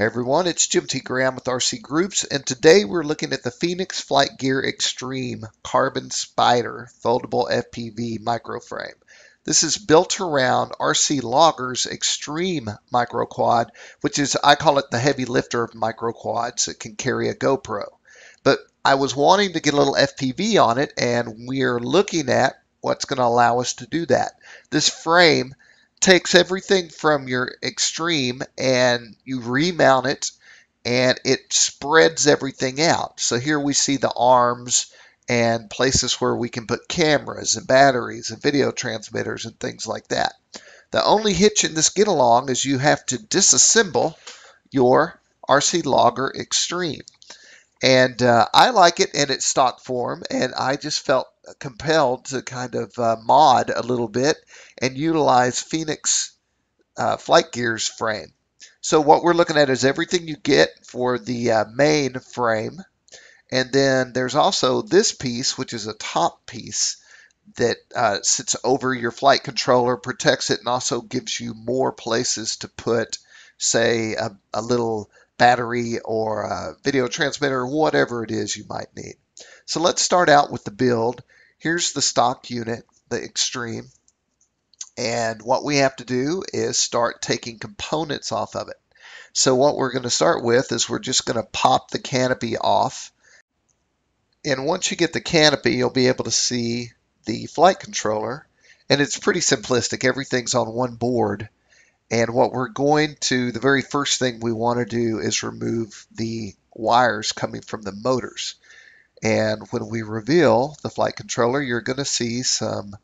Hey everyone, it's Jim T. Graham with RC Groups, and today we're looking at the Phoenix Flight Gear Xtreme Carbon Spider Foldable FPV Microframe. This is built around RC Logger's Xtreme Microquad, which is, I call it the heavy lifter of microquads. It can carry a GoPro. But I was wanting to get a little FPV on it, and we're looking at what's going to allow us to do that. This frame takes everything from your Xtreme and you remount it, and it spreads everything out. So here we see the arms and places where we can put cameras and batteries and video transmitters and things like that. The only hitch in this get along is you have to disassemble your RC Logger Xtreme. And I like it in its stock form, and I just felt compelled to kind of mod a little bit and utilize Phoenix Flight Gear's frame. So what we're looking at is everything you get for the main frame, and then there's also this piece, which is a top piece that sits over your flight controller, protects it, and also gives you more places to put, say, a little battery or a video transmitter, or whatever it is you might need. So let's start out with the build. Here's the stock unit, the Xtreme, and what we have to do is start taking components off of it. So what we're going to start with is we're just going to pop the canopy off, and once you get the canopy, you'll be able to see the flight controller, and it's pretty simplistic. Everything's on one board. And what we're going to, the very first thing we want to do is remove the wires coming from the motors. And when we reveal the flight controller, you're going to see some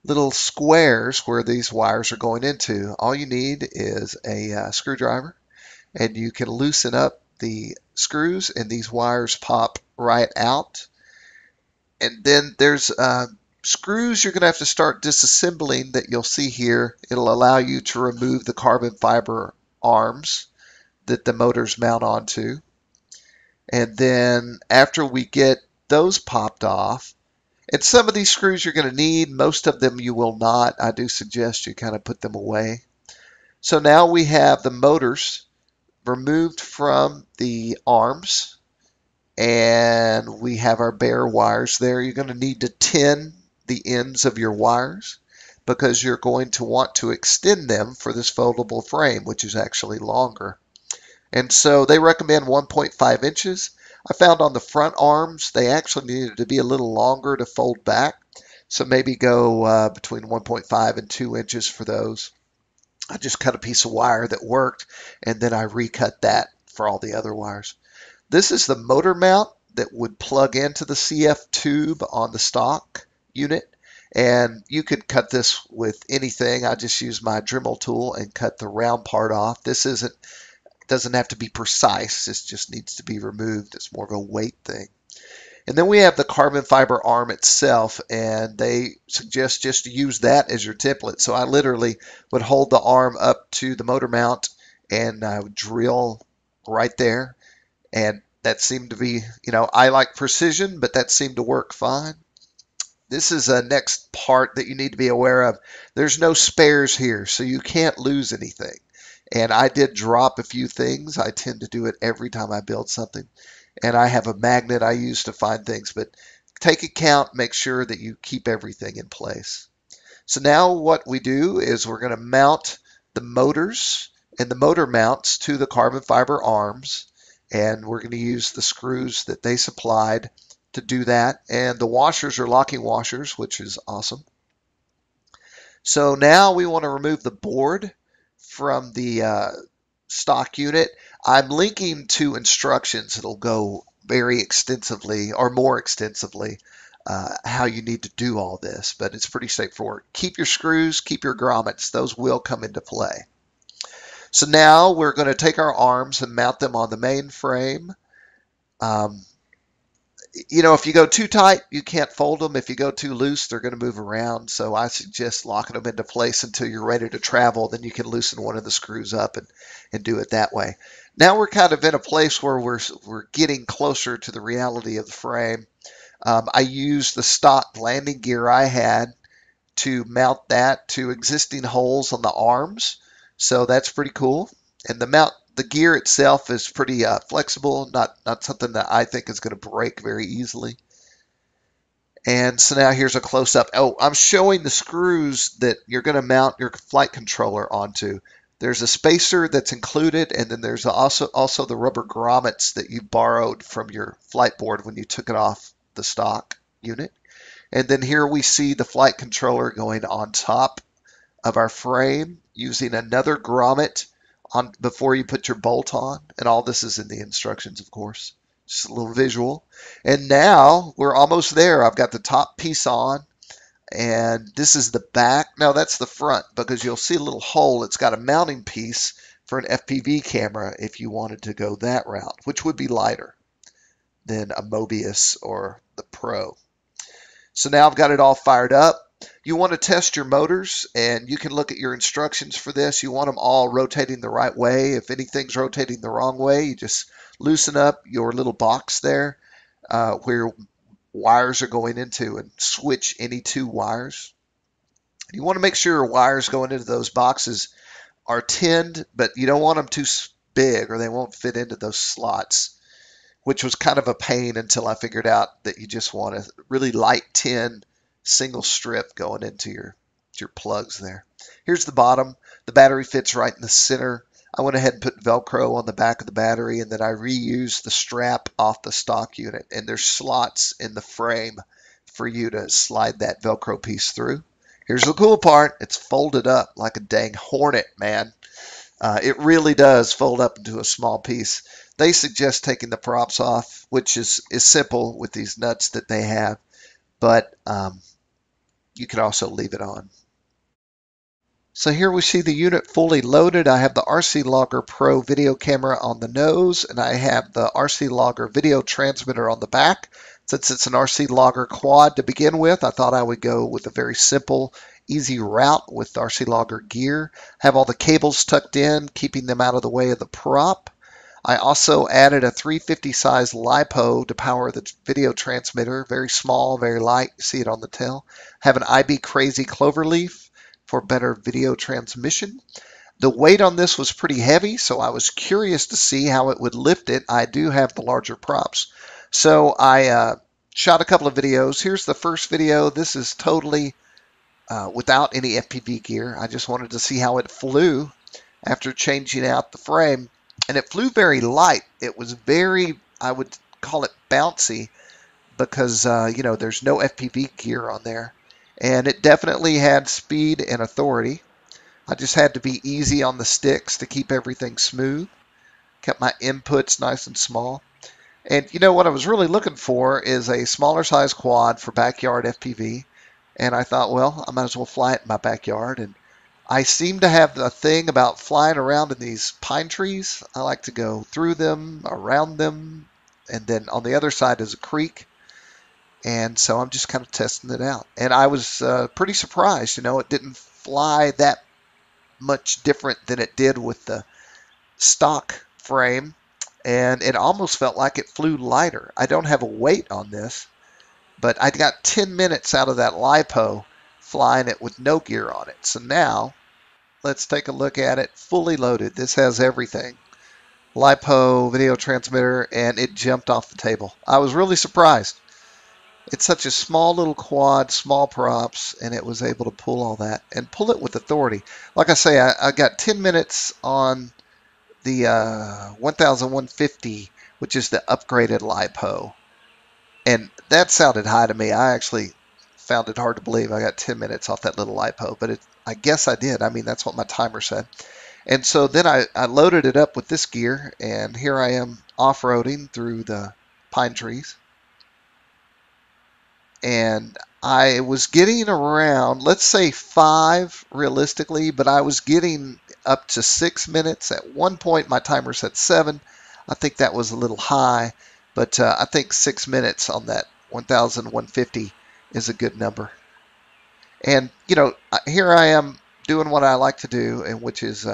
little squares where these wires are going into. All you need is a screwdriver, and you can loosen up the screws, and these wires pop right out. And then there's screws you're going to have to start disassembling that you'll see here. It'll allow you to remove the carbon fiber arms that the motors mount onto. And then after we get those popped off, and some of these screws you're going to need, most of them you will not. I do suggest you kind of put them away. So now we have the motors removed from the arms, and we have our bare wires there. You're going to need to tin the ends of your wires because you're going to want to extend them for this foldable frame, which is actually longer. And so they recommend 1.5 inches. I found on the front arms they actually needed to be a little longer to fold back, so maybe go between 1.5 and 2 inches for those. I just cut a piece of wire that worked, and then I recut that for all the other wires. This is the motor mount that would plug into the CF tube on the stock unit, and you could cut this with anything. I just use my Dremel tool and cut the round part off. This doesn't have to be precise. This just needs to be removed. It's more of a weight thing. And then we have the carbon fiber arm itself, and they suggest just to use that as your template. So I literally would hold the arm up to the motor mount and I would drill right there, and that seemed to be, I like precision, but that seemed to work fine. This is a next part that you need to be aware of. There's no spares here, so you can't lose anything. And I did drop a few things. I tend to do it every time I build something. And I have a magnet I use to find things, but take a count, make sure that you keep everything in place. So now what we do is we're going to mount the motors and the motor mounts to the carbon fiber arms, and we're going to use the screws that they supplied to do that, and the washers are locking washers, which is awesome. So now we want to remove the board from the stock unit. I'm linking to instructions that'll go very extensively, or more extensively, how you need to do all this, but it's pretty straightforward. Keep your screws, keep your grommets. Those will come into play. So now we're going to take our arms and mount them on the main frame. If you go too tight, you can't fold them. If you go too loose, they're going to move around. So I suggest locking them into place until you're ready to travel. Then you can loosen one of the screws up and do it that way. Now we're kind of in a place where we're getting closer to the reality of the frame. I used the stock landing gear I had to mount that to existing holes on the arms. So that's pretty cool. And the mount the gear itself is pretty flexible, not something that I think is going to break very easily. And so now here's a close-up. Oh, I'm showing the screws that you're going to mount your flight controller onto. There's a spacer that's included, and then there's also the rubber grommets that you borrowed from your flight board when you took it off the stock unit. And then here we see the flight controller going on top of our frame using another grommet on before you put your bolt on. And all this is in the instructions, of course. Just a little visual. And now we're almost there. I've got the top piece on, and this is the back. No, that's the front, because you'll see a little hole. It's got a mounting piece for an FPV camera if you wanted to go that route, which would be lighter than a Mobius or the Pro. So now I've got it all fired up. You want to test your motors, and you can look at your instructions for this. You want them all rotating the right way. If anything's rotating the wrong way, you just loosen up your little box there where wires are going into, and switch any two wires. You want to make sure your wires going into those boxes are tinned, but you don't want them too big or they won't fit into those slots, which was kind of a pain until I figured out that you just want a really light tin single strip going into your plugs there. Here's the bottom. The battery fits right in the center. I went ahead and put Velcro on the back of the battery, and then I reused the strap off the stock unit. And there's slots in the frame for you to slide that Velcro piece through. Here's the cool part. It's folded up like a dang hornet, man. It really does fold up into a small piece. They suggest taking the props off, which is simple with these nuts that they have, but you can also leave it on. So here we see the unit fully loaded. I have the RC Logger Pro video camera on the nose, and I have the RC Logger video transmitter on the back. Since it's an RC Logger Quad to begin with, I thought I would go with a very simple, easy route with RC Logger gear. Have all the cables tucked in, keeping them out of the way of the prop. I also added a 350 size LiPo to power the video transmitter. Very small, very light. You see it on the tail. Have an IB Crazy cloverleaf for better video transmission. The weight on this was pretty heavy, so I was curious to see how it would lift it. I do have the larger props. So I shot a couple of videos. Here's the first video. This is totally without any FPV gear. I just wanted to see how it flew after changing out the frame. And it flew very light. It was very, I would call it bouncy, because, you know, there's no FPV gear on there. And it definitely had speed and authority. I just had to be easy on the sticks to keep everything smooth. Kept my inputs nice and small. And you know what I was really looking for is a smaller size quad for backyard FPV. And I thought, well, I might as well fly it in my backyard. And I seem to have a thing about flying around in these pine trees. I like to go through them, around them, and then on the other side is a creek. And so I'm just kind of testing it out. And I was pretty surprised. You know, it didn't fly that much different than it did with the stock frame. And it almost felt like it flew lighter. I don't have a weight on this, but I got 10 minutes out of that LiPo flying it with no gear on it. So now let's take a look at it fully loaded. This has everything. LiPo, video transmitter, and it jumped off the table. I was really surprised. It's such a small little quad, small props, and it was able to pull all that and pull it with authority. Like I say, I got 10 minutes on the 1150, which is the upgraded LiPo. And that sounded high to me. I actually found it hard to believe I got 10 minutes off that little LiPo, but I guess I did. I mean, that's what my timer said. And so then I loaded it up with this gear, and here I am off-roading through the pine trees. And I was getting around, let's say 5 realistically, but I was getting up to 6 minutes. At one point, my timer said 7. I think that was a little high, but I think 6 minutes on that 1150 is a good number. And, you know, here I am doing what I like to do, and which is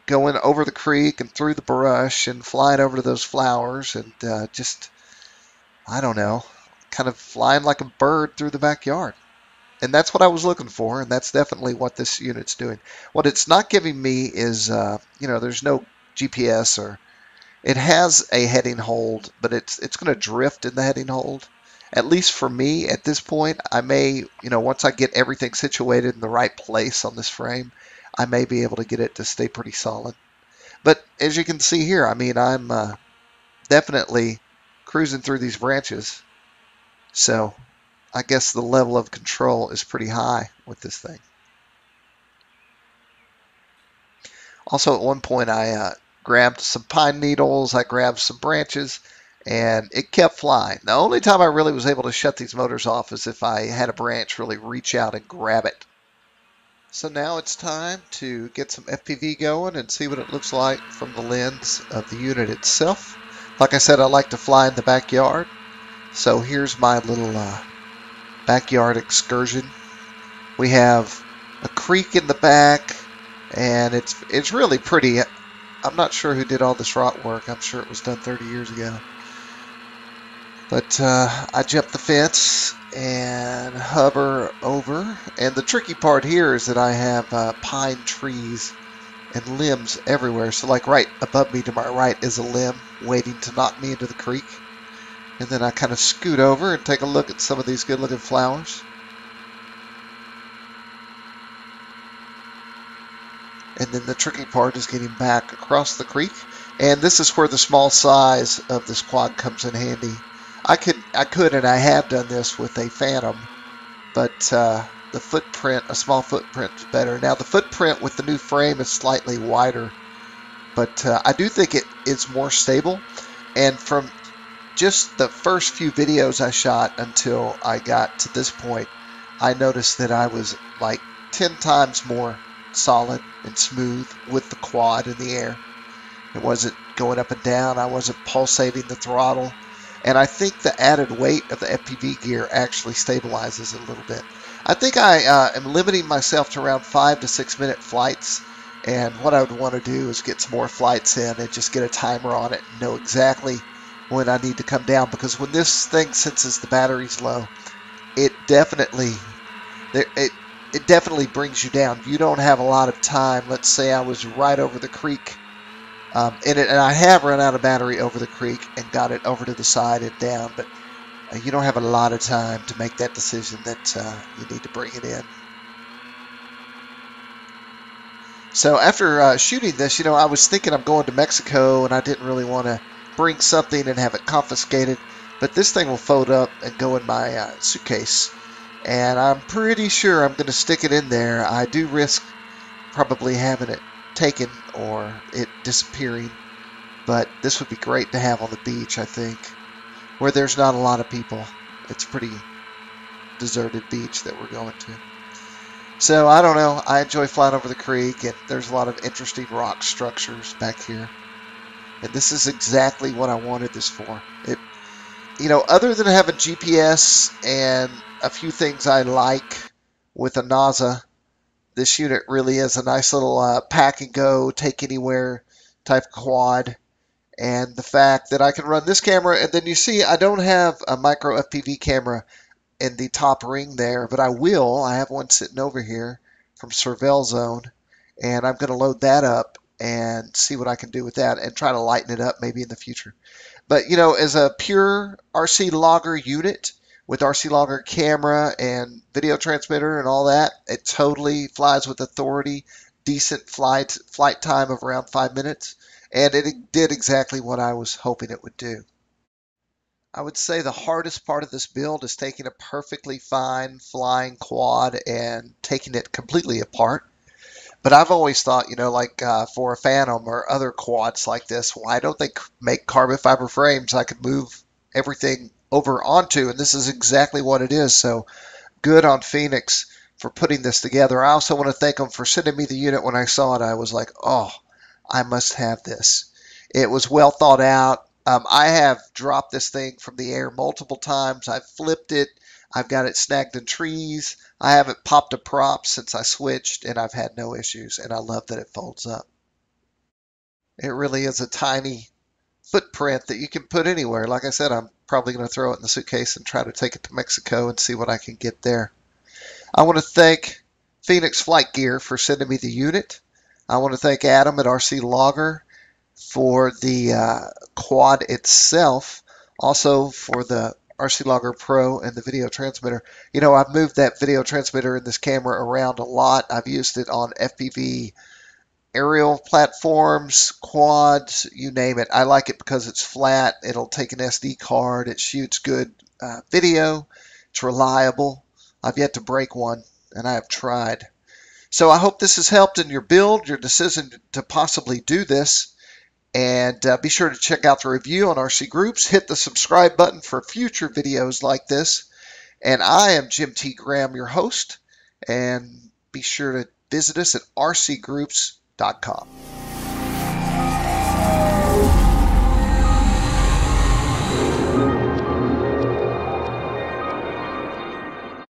going over the creek and through the brush and flying over to those flowers and just, I don't know, kind of flying like a bird through the backyard. And that's what I was looking for, and that's definitely what this unit's doing. What it's not giving me is, there's no GPS, or it has a heading hold, but it's going to drift in the heading hold. At least for me at this point, I may, once I get everything situated in the right place on this frame, I may be able to get it to stay pretty solid. But as you can see here, I mean, I'm definitely cruising through these branches. So I guess the level of control is pretty high with this thing. Also, at one point, I grabbed some pine needles, I grabbed some branches, and it kept flying. The only time I really was able to shut these motors off is if I had a branch really reach out and grab it. So now it's time to get some FPV going and see what it looks like from the lens of the unit itself. Like I said, I like to fly in the backyard. So here's my little backyard excursion. We have a creek in the back, and it's really pretty. I'm not sure who did all this rock work. I'm sure it was done 30 years ago. But I jump the fence and hover over. And the tricky part here is that I have pine trees and limbs everywhere. So like right above me to my right is a limb waiting to knock me into the creek. And then I kind of scoot over and take a look at some of these good looking flowers. And then the tricky part is getting back across the creek. And this is where the small size of this quad comes in handy. I could and I have done this with a Phantom, but the footprint, a small footprint is better. Now the footprint with the new frame is slightly wider, but I do think it is more stable. And from just the first few videos I shot until I got to this point, I noticed that I was like 10 times more solid and smooth with the quad in the air. It wasn't going up and down. I wasn't pulsating the throttle. And I think the added weight of the FPV gear actually stabilizes it a little bit. I think I am limiting myself to around 5 to 6 minute flights. And what I would want to do is get some more flights in and just get a timer on it and know exactly when I need to come down. Because when this thing senses the battery's low, it definitely brings you down. You don't have a lot of time. Let's say I was right over the creek. And I have run out of battery over the creek and got it over to the side and down, but you don't have a lot of time to make that decision that you need to bring it in. So after shooting this, I was thinking I'm going to Mexico and I didn't really want to bring something and have it confiscated, but this thing will fold up and go in my suitcase, and I'm pretty sure I'm going to stick it in there. I do risk probably having it taken or it disappearing, but this would be great to have on the beach, I think, where there's not a lot of people. It's a pretty deserted beach that we're going to. So I don't know, I enjoy flying over the creek, and there's a lot of interesting rock structures back here, and this is exactly what I wanted this for. Other than having GPS and a few things I like with a NASA, this unit really is a nice little pack and go, take anywhere type quad. And the fact that I can run this camera, and then you see I don't have a micro FPV camera in the top ring there, but I will. I have one sitting over here from Surveil Zone, and I'm going to load that up and see what I can do with that and try to lighten it up maybe in the future. But, as a pure RC Logger unit, with RC Logger camera and video transmitter and all that, it totally flies with authority, decent flight time of around 5 minutes, and it did exactly what I was hoping it would do. I would say the hardest part of this build is taking a perfectly fine flying quad and taking it completely apart. But I've always thought, for a Phantom or other quads like this, why don't they make carbon fiber frames I could move everything over onto? And this is exactly what it is. So good on Phoenix for putting this together. I also want to thank them for sending me the unit. When I saw it, I was like, oh, I must have this. It was well thought out. I have dropped this thing from the air multiple times. I've flipped it. I've got it snagged in trees. I haven't popped a prop since I switched, and I've had no issues, and I love that it folds up. It really is a tiny footprint that you can put anywhere. Like I said, I'm probably going to throw it in the suitcase and try to take it to Mexico and see what I can get there. I want to thank Phoenix Flight Gear for sending me the unit. I want to thank Adam at RC Logger for the quad itself, also for the RC Logger Pro and the video transmitter. You know, I've moved that video transmitter and this camera around a lot. I've used it on FPV aerial platforms, quads, you name it. I like it because it's flat. It'll take an SD card. It shoots good video. It's reliable. I've yet to break one, and I have tried. So I hope this has helped in your build, your decision to possibly do this. And be sure to check out the review on RCGroups. Hit the subscribe button for future videos like this. And I am Jim T. Graham, your host. And be sure to visit us at rcgroups.com.